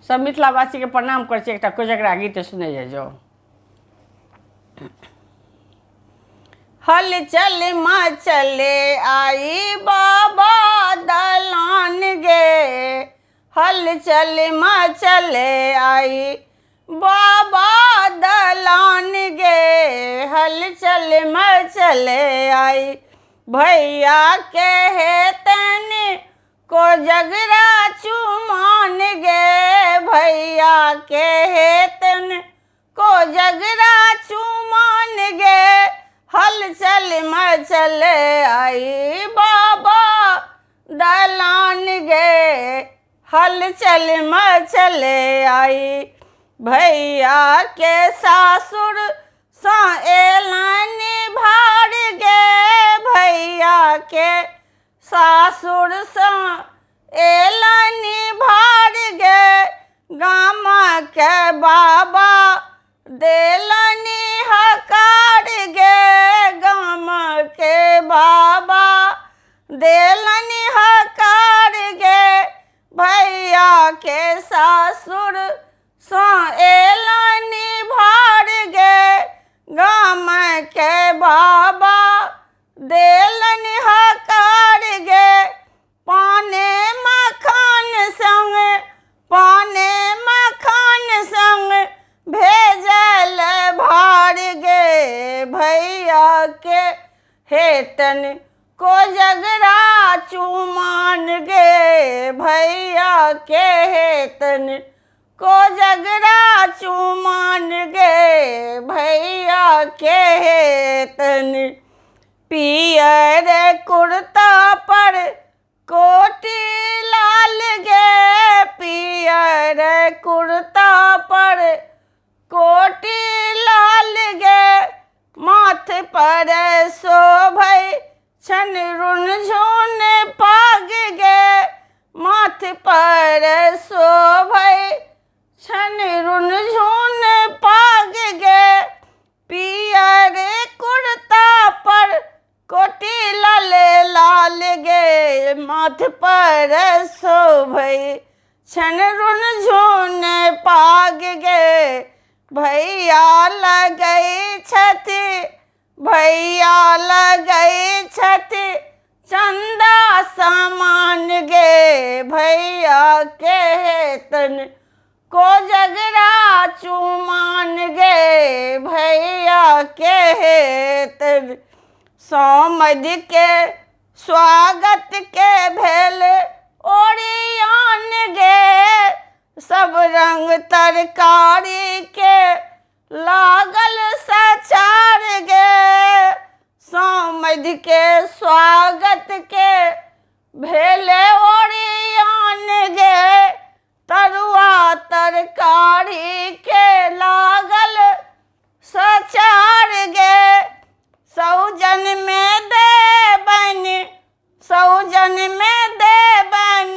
सब मिथिलावासी के प्रणाम कर एक कोजगरा गीत सुने जाओ। हल चल मचले आई बाबा दलान गे, हल चल मचले आई बाबा दलान गे, हल चल मचले आई भैया के हेतन कोजगरा चुमान गे, भैया के हेतन कोजगरा चुमान गे, हल चल मचले आई बाबा दलान गे, हल चल मचले आई भैया के सासुर सा एलानी भाड़ गे, भैया के सासुर सा एलानी भाड़ गे, गाम के बाबा देलानी हकार गे, गाम के बाबा देलानी हकार गे, भैया के सासुर सा एलानी भाड़ गे, गाम के बाबा देलानी हकार गे, पाने मखान संग पाने मखान संग भेजल भाड़ गे, भैया के हेतन कोजगरा चुमान गे, भैया के हेतन कोजगरा चुमान गे, भैया के हेतन पियर कुर्ता पर कोटी लाल गे, पियर कुर्ता पर कोटी लाल गे, माथ पर शोभै छन रुन झुन पाग गे, माथ पर शोभै छन रुन झुन पाग गे, पियर कुर्ता पर कोटी लाल लाल गे, माथ पर शोभै छन रुन झुन पाग गे, भैया लगै छथि भैया लगै छथि चंदा सामान गे, भैया के हेतन कोजगरा चुमान गे, भैया के हेतन सोमद के स्वागत के भेल ओरियान गे, सब रंग तरकारी के लागल सचार गे, सोमद के स्वागत के भेले ओरियान गे, तरुआ तरकारी के लागल सचार गे, सौजन में देबन सौजन में देबन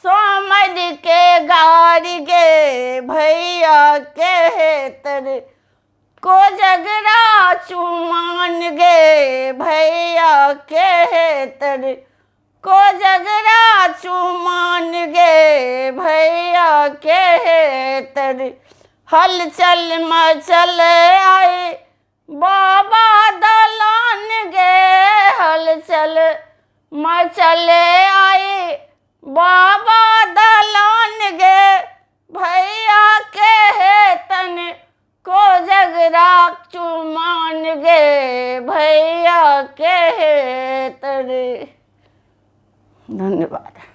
सोमद के गारी गे, भैया के हेतन कोजगरा चुमान गे, भैया के हेतन कोजगरा चुमान गे, भैया के हेतन हल चल मचल आई बाबा दलान गे, हल चल मचले आई बाबा दलान गे, भैया के हेतन कोजगरा चुमान गे, भैया के हेतन। धन्यवाद।